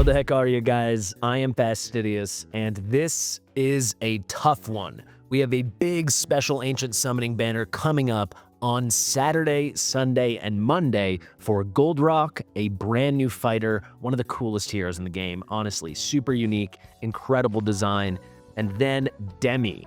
How the heck are you guys? I am Fastidious, and this is a tough one. We have a big special Ancient Summoning banner coming up on Saturday, Sunday, and Monday for Gul'Drak, a brand new fighter, one of the coolest heroes in the game, honestly, super unique, incredible design. And then Demi,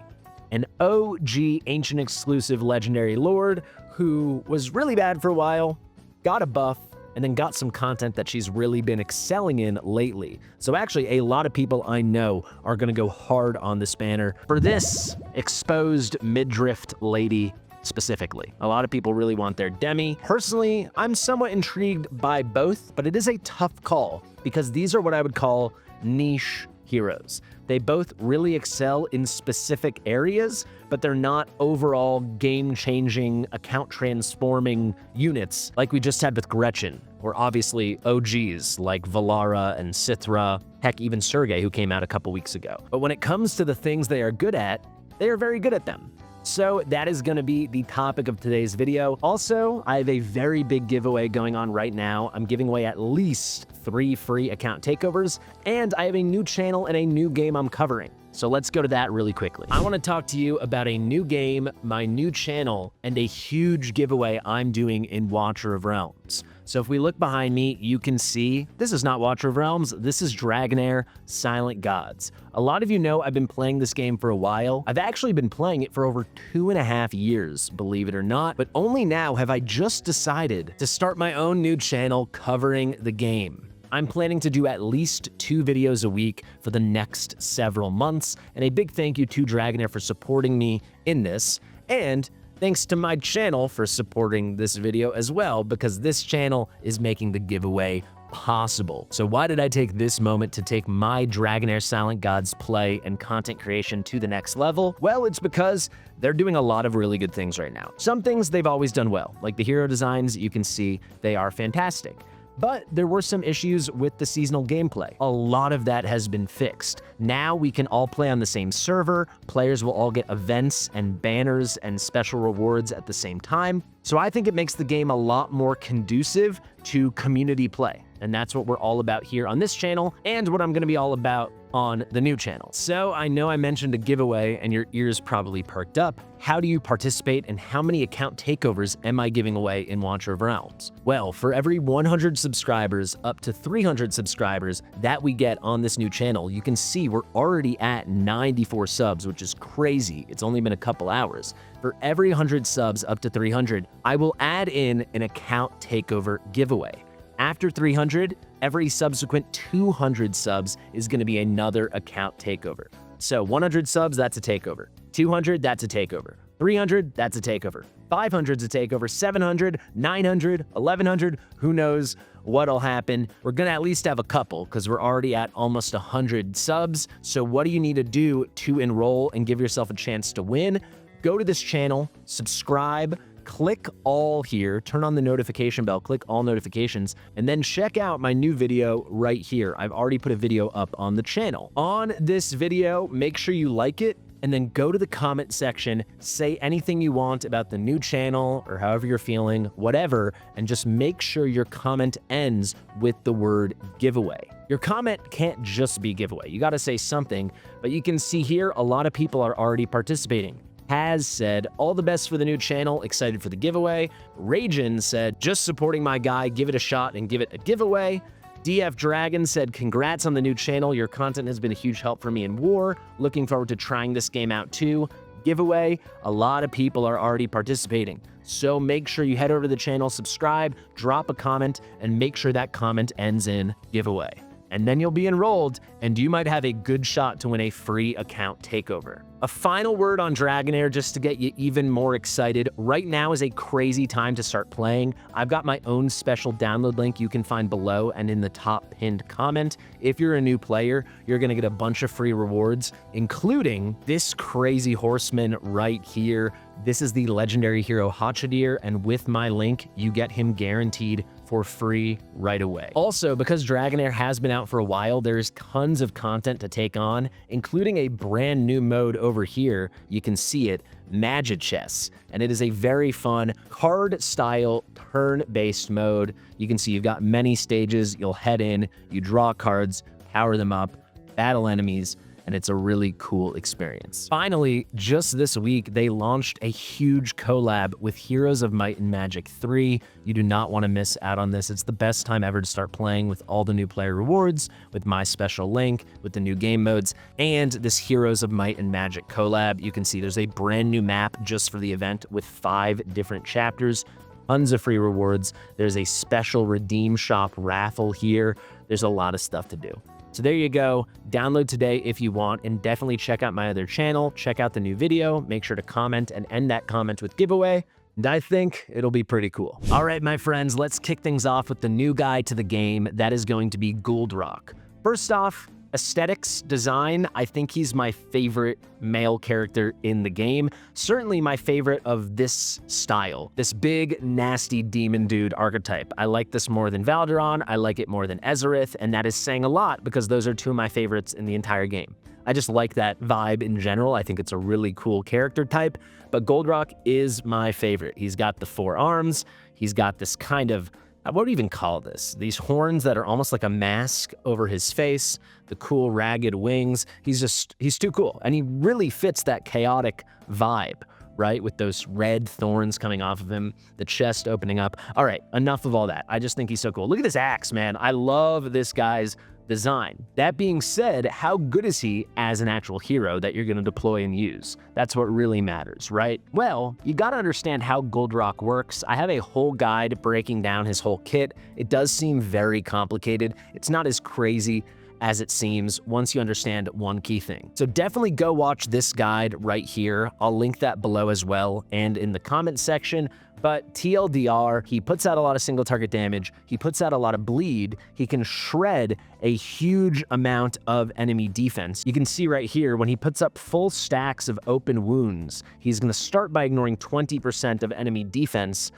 an OG Ancient exclusive legendary lord who was really bad for a while, got a buff, and then got some content that she's really been excelling in lately. So actually, a lot of people I know are gonna go hard on this banner for this exposed midriff lady specifically. A lot of people really want their Demi. Personally, I'm somewhat intrigued by both, but it is a tough call because these are what I would call niche heroes. They both really excel in specific areas, but they're not overall game-changing, account-transforming units like we just had with Gretchen, or obviously OGs like Valara and Cithra, heck, even Sergei, who came out a couple weeks ago. But when it comes to the things they are good at, they are very good at them. So that is going to be the topic of today's video. Also, I have a very big giveaway going on right now. I'm giving away at least 3 free account takeovers, and I have a new channel and a new game I'm covering. So let's go to that really quickly. I want to talk to you about a new game, my new channel, and a huge giveaway I'm doing in Watcher of Realms. So if we look behind me, you can see this is not Watcher of Realms, this is Dragonair Silent Gods. A lot of you know I've been playing this game for a while. I've actually been playing it for over 2.5 years, believe it or not, but only now have I just decided to start my own new channel covering the game. I'm planning to do at least 2 videos a week for the next several months, and a big thank you to Dragonair for supporting me in this, and thanks to my channel for supporting this video as well, because this channel is making the giveaway possible. So why did I take this moment to take my Dragonair Silent Gods play and content creation to the next level? Well, it's because they're doing a lot of really good things right now. Some things they've always done well, like the hero designs, you can see they are fantastic. But there were some issues with the seasonal gameplay. A lot of that has been fixed. Now we can all play on the same server, players will all get events and banners and special rewards at the same time. So I think it makes the game a lot more conducive to community play. And that's what we're all about here on this channel, and what I'm gonna be all about on the new channel. So I know I mentioned a giveaway and your ears probably perked up. How do you participate, and how many account takeovers am I giving away in Watcher of Realms? Well, for every 100 subscribers up to 300 subscribers that we get on this new channel, you can see we're already at 94 subs, which is crazy. It's only been a couple hours. For every 100 subs up to 300, I will add in an account takeover giveaway. After 300, every subsequent 200 subs is going to be another account takeover. So 100 subs, that's a takeover. 200, that's a takeover. 300, that's a takeover. 500's a takeover. 700, 900, 1100, who knows what'll happen. We're going to at least have a couple because we're already at almost 100 subs. So what do you need to do to enroll and give yourself a chance to win? Go to this channel, subscribe, click all here, turn on the notification bell, click all notifications, and then check out my new video right here. I've already put a video up on the channel. On this video, make sure you like it, and then go to the comment section, say anything you want about the new channel or however you're feeling, whatever, and just make sure your comment ends with the word giveaway. Your comment can't just be giveaway. You gotta say something, but you can see here a lot of people are already participating. Has said, all the best for the new channel, excited for the giveaway. Ragin said, just supporting my guy, give it a shot and give it a giveaway. DF Dragon said, congrats on the new channel, your content has been a huge help for me in war. Looking forward to trying this game out too. Giveaway, a lot of people are already participating. So make sure you head over to the channel, subscribe, drop a comment, and make sure that comment ends in giveaway. And then you'll be enrolled, and you might have a good shot to win a free account takeover. A final word on Dragonair just to get you even more excited. Right now is a crazy time to start playing. I've got my own special download link you can find below and in the top pinned comment. If you're a new player, you're gonna get a bunch of free rewards, including this crazy horseman right here. This is the legendary hero Hachadir, and with my link, you get him guaranteed for free right away. Also, because Dragonair has been out for a while, there's tons of content to take on, including a brand new mode over here. You can see it, Magic Chess, and it is a very fun card-style turn-based mode. You can see you've got many stages. You'll head in, you draw cards, power them up, battle enemies, and it's a really cool experience. Finally, just this week, they launched a huge collab with Heroes of Might and Magic 3. You do not want to miss out on this. It's the best time ever to start playing with all the new player rewards, with my special link, with the new game modes, and this Heroes of Might and Magic collab. You can see there's a brand new map just for the event with 5 different chapters, tons of free rewards. There's a special redeem shop raffle here. There's a lot of stuff to do. So there you go. Download today if you want, and definitely check out my other channel. Check out the new video. Make sure to comment and end that comment with giveaway. And I think it'll be pretty cool. All right, my friends, let's kick things off with the new guy to the game. That is going to be Gul'Drak. First off, aesthetics, design, I think he's my favorite male character in the game. Certainly my favorite of this style, this big, nasty demon dude archetype. I like this more than Valderon, I like it more than Ezerith, and that is saying a lot because those are 2 of my favorites in the entire game. I just like that vibe in general. I think it's a really cool character type, but Gul'Drak is my favorite. He's got the 4 arms, he's got this kind of, what do you even call this? These horns that are almost like a mask over his face, the cool ragged wings. He's too cool. And he really fits that chaotic vibe, right? With those red thorns coming off of him, the chest opening up. All right, enough of all that. I just think he's so cool. Look at this axe, man. I love this guy's design. That being said, how good is he as an actual hero that you're going to deploy and use? That's what really matters, right? Well, you got to understand how Gul'Drak works. I have a whole guide breaking down his whole kit. It does seem very complicated. It's not as crazy as it seems once you understand one key thing. So definitely go watch this guide right here. I'll link that below as well and in the comment section. But TLDR, he puts out a lot of single target damage, he puts out a lot of bleed, he can shred a huge amount of enemy defense. You can see right here, when he puts up full stacks of open wounds, he's gonna start by ignoring 20% of enemy defense,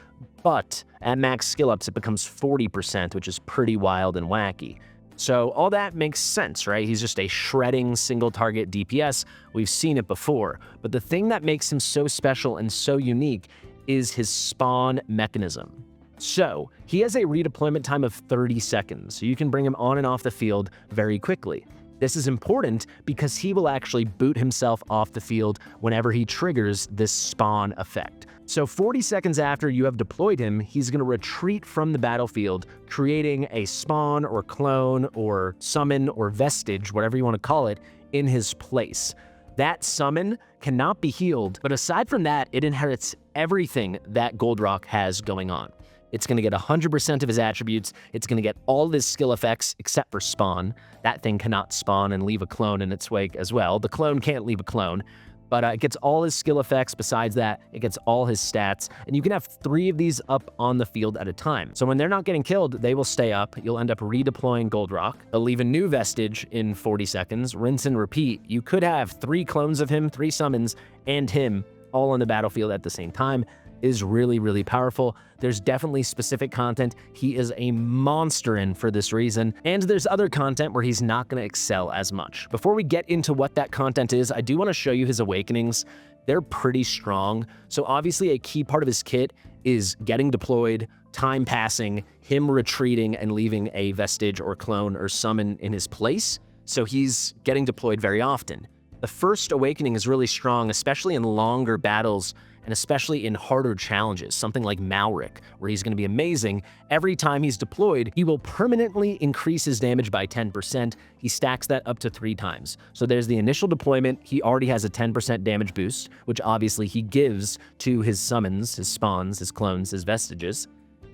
but at max skill ups, it becomes 40%, which is pretty wild and wacky. So all that makes sense, right? He's just a shredding single target DPS. We've seen it before. But the thing that makes him so special and so unique is his spawn mechanism. So he has a redeployment time of 30 seconds, so you can bring him on and off the field very quickly. This is important because he will actually boot himself off the field whenever he triggers this spawn effect. So 40 seconds after you have deployed him, he's going to retreat from the battlefield, creating a spawn or clone or summon or vestige, whatever you want to call it, in his place. That summon cannot be healed, but aside from that, it inherits everything that Gul'Drak has going on. It's going to get 100% of his attributes. It's going to get all of his skill effects except for spawn. That thing cannot spawn and leave a clone in its wake as well. The clone can't leave a clone, but it gets all his skill effects. Besides that, it gets all his stats, and you can have 3 of these up on the field at a time. So when they're not getting killed, they will stay up. You'll end up redeploying Gul'Drak. They'll leave a new vestige in 40 seconds, rinse and repeat. You could have 3 clones of him, 3 summons, and him all on the battlefield at the same time. Is really, really powerful. There's definitely specific content he is a monster in for this reason, and there's other content where he's not going to excel as much. Before we get into what that content is, I do want to show you his awakenings. They're pretty strong. So obviously a key part of his kit is getting deployed, time passing, him retreating and leaving a vestige or clone or summon in his place. So he's getting deployed very often. The first awakening is really strong, especially in longer battles and especially in harder challenges, something like Malric, where he's going to be amazing. Every time he's deployed, he will permanently increase his damage by 10%. He stacks that up to 3 times. So there's the initial deployment. He already has a 10% damage boost, which obviously he gives to his summons, his spawns, his clones, his vestiges.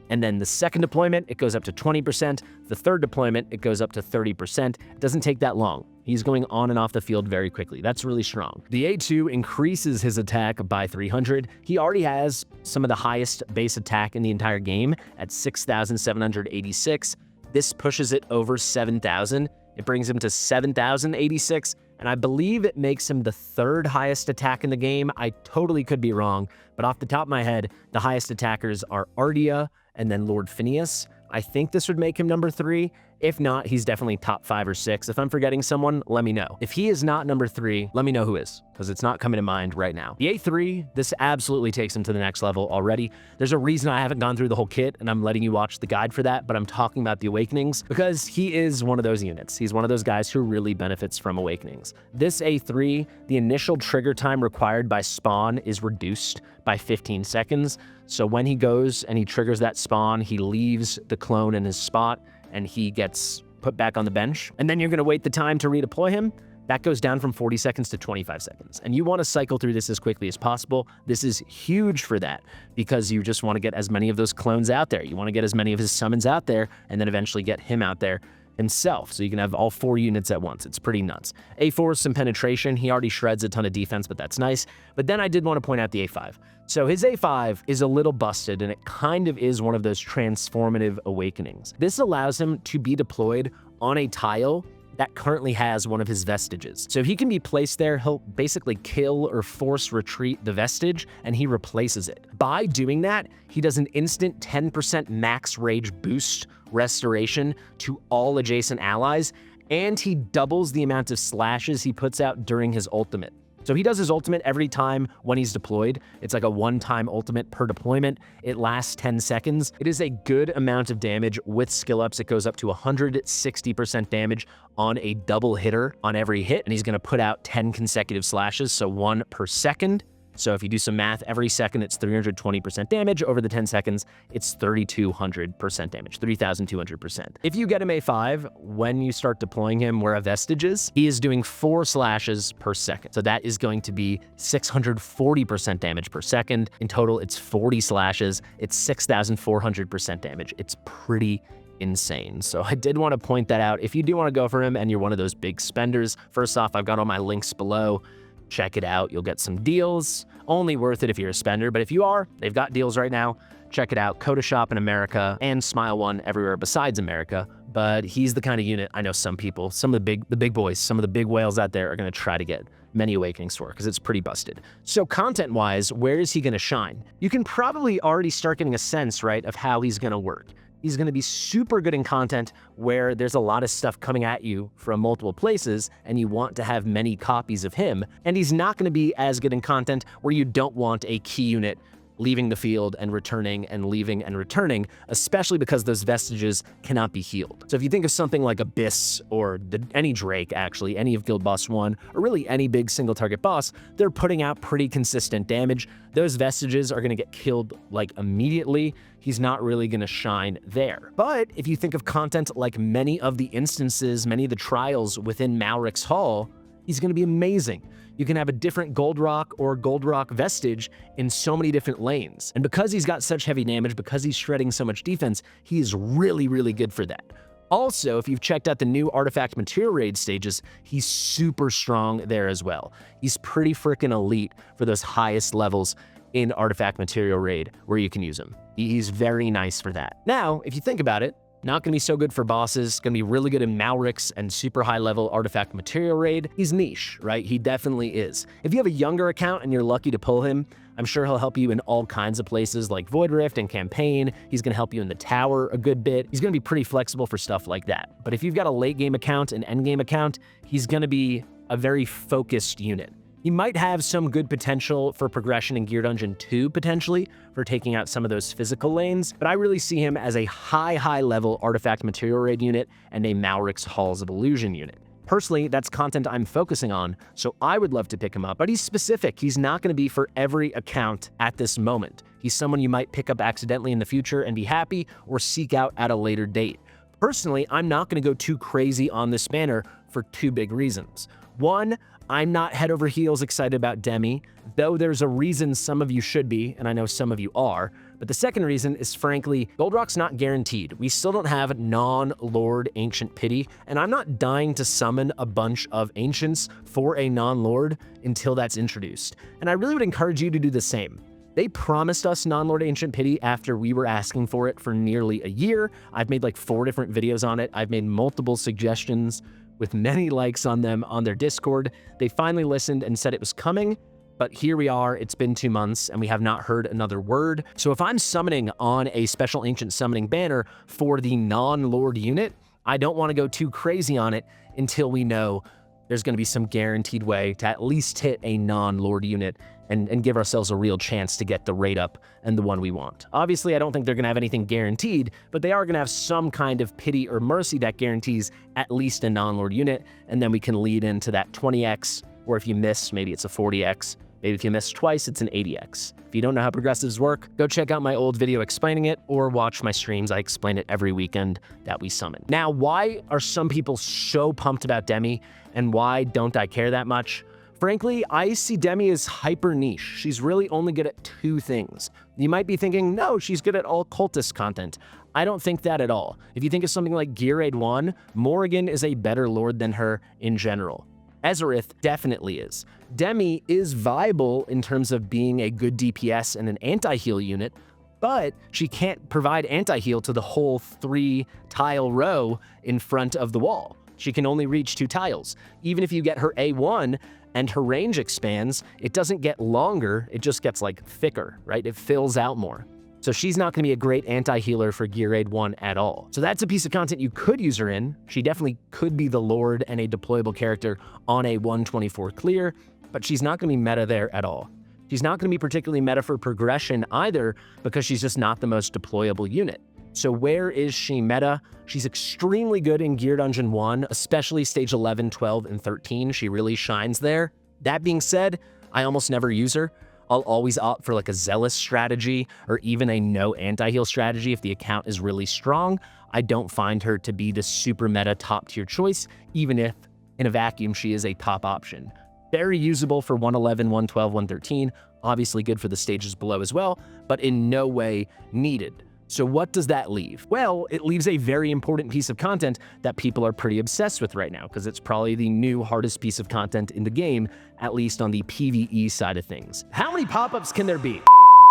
And then the second deployment, it goes up to 20%. The third deployment, it goes up to 30%. It doesn't take that long. He's going on and off the field very quickly. That's really strong. The A2 increases his attack by 300. He already has some of the highest base attack in the entire game at 6,786. This pushes it over 7,000. It brings him to 7,086. And I believe it makes him the 3rd highest attack in the game. I totally could be wrong, but off the top of my head, the highest attackers are Ardia and then Lord Phineas. I think this would make him number 3. If not, he's definitely top 5 or 6. If I'm forgetting someone, let me know. If he is not number 3, let me know who is, because it's not coming to mind right now. The A3, this absolutely takes him to the next level already. There's a reason I haven't gone through the whole kit, and I'm letting you watch the guide for that, but I'm talking about the Awakenings because he is one of those units. He's one of those guys who really benefits from Awakenings. This A3, the initial trigger time required by spawn is reduced by 15 seconds. So when he goes and he triggers that spawn, he leaves the clone in his spot and he gets put back on the bench. And then you're gonna wait the time to redeploy him. That goes down from 40 seconds to 25 seconds. And you wanna cycle through this as quickly as possible. This is huge for that because you just wanna get as many of those clones out there. You wanna get as many of his summons out there and then eventually get him out there himself, so you can have all 4 units at once. It's pretty nuts. A4 is some penetration. He already shreds a ton of defense, but that's nice. But then I did want to point out the A5. So his A5 is a little busted, and it kind of is one of those transformative awakenings. This allows him to be deployed on a tile that currently has one of his vestiges. So if he can be placed there, he'll basically kill or force retreat the vestige, and he replaces it. By doing that, he does an instant 10% max rage boost restoration to all adjacent allies, and he doubles the amount of slashes he puts out during his ultimate. So he does his ultimate every time when he's deployed. It's like a one-time ultimate per deployment. It lasts 10 seconds. It is a good amount of damage. With skill ups, it goes up to 160% damage on a double hitter on every hit, and he's gonna put out 10 consecutive slashes, so 1 per second. So if you do some math, every second it's 320% damage. Over the 10 seconds, it's 3,200% damage, 3,200%. If you get him A5, when you start deploying him where a vestige is, he is doing 4 slashes per second. So that is going to be 640% damage per second. In total, it's 40 slashes. It's 6,400% damage. It's pretty insane. So I did want to point that out. If you do want to go for him and you're one of those big spenders, first off, I've got all my links below. Check it out. You'll get some deals. Only worth it if you're a spender, but if you are, they've got deals right now. Check it out. Coda Shop in America and Smile One everywhere besides America. But he's the kind of unit I know some people, some of the big boys, some of the big whales out there are going to try to get many awakenings for because it's pretty busted. So content-wise, where is he going to shine? You can probably already start getting a sense, right, of how he's going to work. He's going to be super good in content where there's a lot of stuff coming at you from multiple places and you want to have many copies of him. And he's not going to be as good in content where you don't want a key unit leaving the field and returning and leaving and returning, especially because those vestiges cannot be healed. So if you think of something like Abyss or any Drake, actually, any of Guild Boss 1, or really any big single target boss, they're putting out pretty consistent damage. Those vestiges are going to get killed like immediately. He's not really going to shine there. But if you think of content like many of the instances, many of the trials within Malric's Hall, he's going to be amazing. You can have a different Gul'Drak or Gul'Drak vestige in so many different lanes. And because he's got such heavy damage, because he's shredding so much defense, he is really, really good for that. Also, if you've checked out the new Artifact Material Raid stages, he's super strong there as well. He's pretty freaking elite for those highest levels in Artifact Material Raid where you can use him. He's very nice for that. Now, if you think about it, not gonna be so good for bosses, gonna be really good in Malric's and super high level Artifact Material Raid. He's niche, right? He definitely is. If you have a younger account and you're lucky to pull him, I'm sure he'll help you in all kinds of places like Void Rift and Campaign. He's gonna help you in the tower a good bit. He's gonna be pretty flexible for stuff like that. But if you've got a late game account, an end game account, he's gonna be a very focused unit. He might have some good potential for progression in Gear Dungeon 2, potentially, for taking out some of those physical lanes, but I really see him as a high level Artifact Material Raid unit and a Malric's Halls of Illusion unit. Personally, that's content I'm focusing on, so I would love to pick him up, but he's specific. He's not going to be for every account at this moment. He's someone you might pick up accidentally in the future and be happy, or seek out at a later date. Personally, I'm not going to go too crazy on this banner for 2 big reasons. One, I'm not head over heels excited about Demi, though there's a reason some of you should be, and I know some of you are. But the second reason is, frankly, Gul'Drak's not guaranteed. We still don't have non-Lord Ancient Pity, and I'm not dying to summon a bunch of Ancients for a non-Lord until that's introduced. And I really would encourage you to do the same. They promised us non-Lord Ancient Pity after we were asking for it for nearly a year. I've made like 4 different videos on it. I've made multiple suggestions with many likes on them on their Discord. They finally listened and said it was coming, but here we are, it's been 2 months, and we have not heard another word. So if I'm summoning on a special ancient summoning banner for the non-Lord unit, I don't want to go too crazy on it until we know there's going to be some guaranteed way to at least hit a non-Lord unit and give ourselves a real chance to get the rate up and the one we want. Obviously, I don't think they're going to have anything guaranteed, but they are going to have some kind of pity or mercy that guarantees at least a non-Lord unit, and then we can lead into that 20x, or if you miss, maybe it's a 40x. Maybe if you miss twice, it's an 80x. If you don't know how progressives work, go check out my old video explaining it, or watch my streams. I explain it every weekend that we summon. Now, why are some people so pumped about Demi, and why don't I care that much? Frankly, I see Demi as hyper niche. She's really only good at 2 things. You might be thinking, no, she's good at all cultist content. I don't think that at all. If you think of something like Gear Raid 1, Morrigan is a better lord than her in general. Ezerith definitely is. Demi is viable in terms of being a good DPS and an anti-heal unit, but she can't provide anti-heal to the whole 3-tile row in front of the wall. She can only reach 2 tiles. Even if you get her A1 and her range expands, it doesn't get longer, it just gets like thicker, right? It fills out more. So she's not going to be a great anti-healer for Gear Raid 1 at all. So that's a piece of content you could use her in. She definitely could be the Lord and a deployable character on a 124 clear, but she's not going to be meta there at all. She's not going to be particularly meta for progression either, because she's just not the most deployable unit. So where is she meta? She's extremely good in Gear Dungeon 1, especially stage 11, 12, and 13. She really shines there. That being said, I almost never use her. I'll always opt for like a Zealous strategy or even a no anti-heal strategy if the account is really strong. I don't find her to be the super meta top tier choice, even if in a vacuum she is a top option. Very usable for 111, 112, 113, obviously good for the stages below as well, but in no way needed. So what does that leave? Well, it leaves a very important piece of content that people are pretty obsessed with right now, because it's probably the new hardest piece of content in the game, at least on the PvE side of things. How many pop-ups can there be?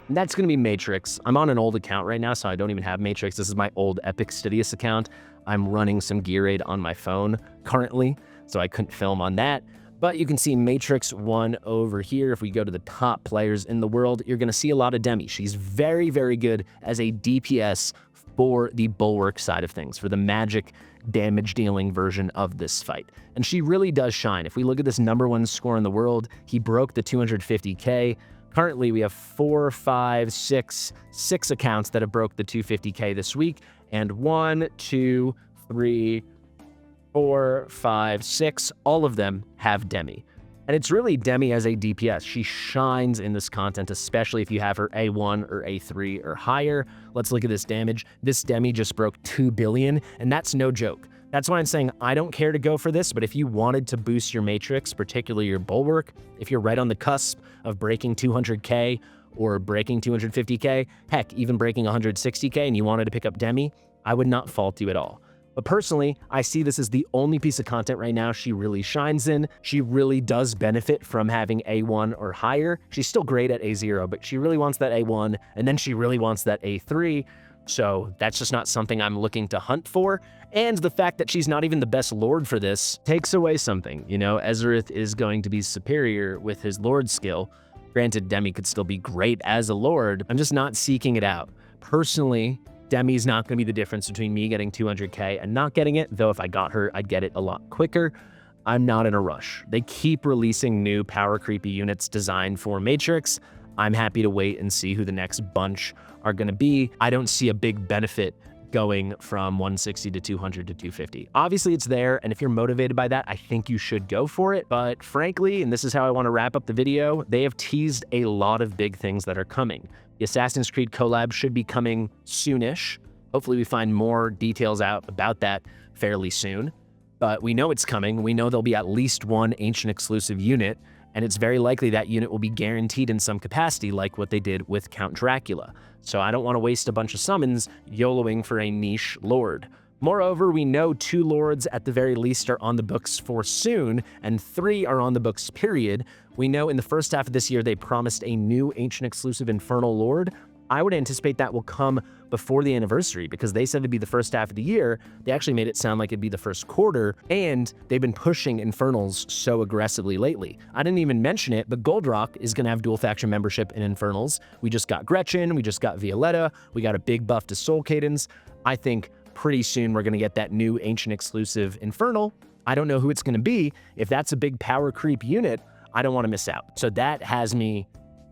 And that's going to be Matrix. I'm on an old account right now, so I don't even have Matrix. This is my old Epic Fastidious account. I'm running some Gear Raid on my phone currently, so I couldn't film on that. But you can see Matrix 1 over here. If we go to the top players in the world, you're going to see a lot of Demi. She's very, very good as a DPS for the Bulwark side of things, for the magic damage dealing version of this fight. And she really does shine. If we look at this #1 score in the world, he broke the 250K. Currently, we have 4, 5, 6 accounts that have broke the 250K this week. And 1, 2, 3, 4, 5, 6, all of them have Demi. And it's really Demi as a DPS. She shines in this content, especially if you have her A1 or A3 or higher. Let's look at this damage. This Demi just broke 2 billion, and that's no joke. That's why I'm saying I don't care to go for this, but if you wanted to boost your Matrix, particularly your Bulwark, if you're right on the cusp of breaking 200K or breaking 250K, heck, even breaking 160K, and you wanted to pick up Demi, I would not fault you at all. But personally, I see this as the only piece of content right now she really shines in. She really does benefit from having A1 or higher. She's still great at A0, but she really wants that A1, and then she really wants that A3. So that's just not something I'm looking to hunt for. And the fact that she's not even the best Lord for this takes away something. You know, Ezerith is going to be superior with his Lord skill. Granted, Demi could still be great as a Lord. I'm just not seeking it out. Personally, Demi's not going to be the difference between me getting 200K and not getting it, though if I got her, I'd get it a lot quicker. I'm not in a rush. They keep releasing new power creepy units designed for Matrix. I'm happy to wait and see who the next bunch are going to be. I don't see a big benefit going from 160 to 200 to 250. Obviously it's there, and if you're motivated by that, I think you should go for it. But frankly, and this is how I want to wrap up the video, they have teased a lot of big things that are coming. The Assassin's Creed collab should be coming soonish. Hopefully we find more details out about that fairly soon. But we know it's coming. We know there'll be at least one Ancient exclusive unit, and it's very likely that unit will be guaranteed in some capacity, like what they did with Count Dracula. So I don't want to waste a bunch of summons YOLOing for a niche Lord. Moreover, we know 2 Lords at the very least are on the books for soon, and 3 are on the books, period. We know in the first half of this year they promised a new Ancient exclusive Infernal Lord. I would anticipate that will come before the anniversary because they said it'd be the first half of the year. They actually made it sound like it'd be the first quarter, and they've been pushing Infernals so aggressively lately. I didn't even mention it, but Gul'Drak is going to have dual faction membership in Infernals. We just got Gretchen, we just got Violetta, we got a big buff to Soul Cadence. I think pretty soon we're going to get that new Ancient exclusive Infernal. I don't know who it's going to be. If that's a big power creep unit, I don't want to miss out. So that has me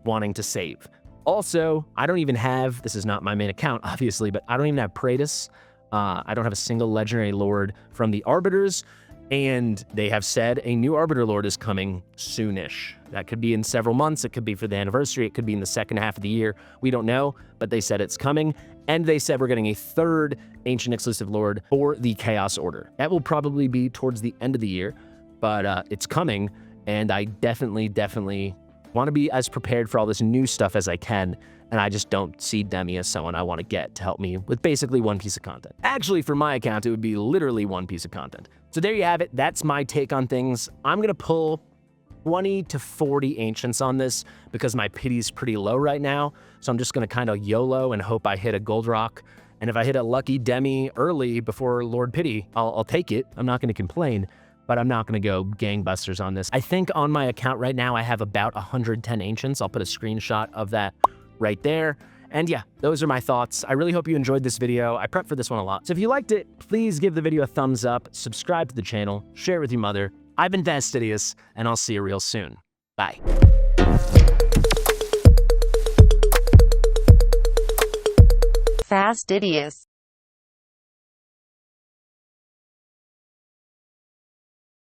wanting to save. Also, I don't even have, this is not my main account, obviously, but I don't even have Praetus. I don't have a single legendary lord from the Arbiters, and they have said a new Arbiter Lord is coming soonish. That could be in several months, it could be for the anniversary, it could be in the second half of the year. We don't know, but they said it's coming, and they said we're getting a third Ancient exclusive lord for the Chaos Order. That will probably be towards the end of the year, but it's coming, and I definitely want to be as prepared for all this new stuff as I can, and I just don't see Demi as someone I want to get to help me with basically one piece of content. Actually, for my account, it would be literally one piece of content. So there you have it. That's my take on things. I'm going to pull 20 to 40 Ancients on this because my pity's pretty low right now, so I'm just going to kind of YOLO and hope I hit a Gul'Drak. And if I hit a lucky Demi early before Lord Pity, I'll take it. I'm not going to complain, but I'm not going to go gangbusters on this. I think on my account right now, I have about 110 Ancients. I'll put a screenshot of that right there. And yeah, those are my thoughts. I really hope you enjoyed this video. I prepped for this one a lot. So if you liked it, please give the video a thumbs up, subscribe to the channel, share it with your mother. I've been Fastidious, and I'll see you real soon. Bye. Fastidious.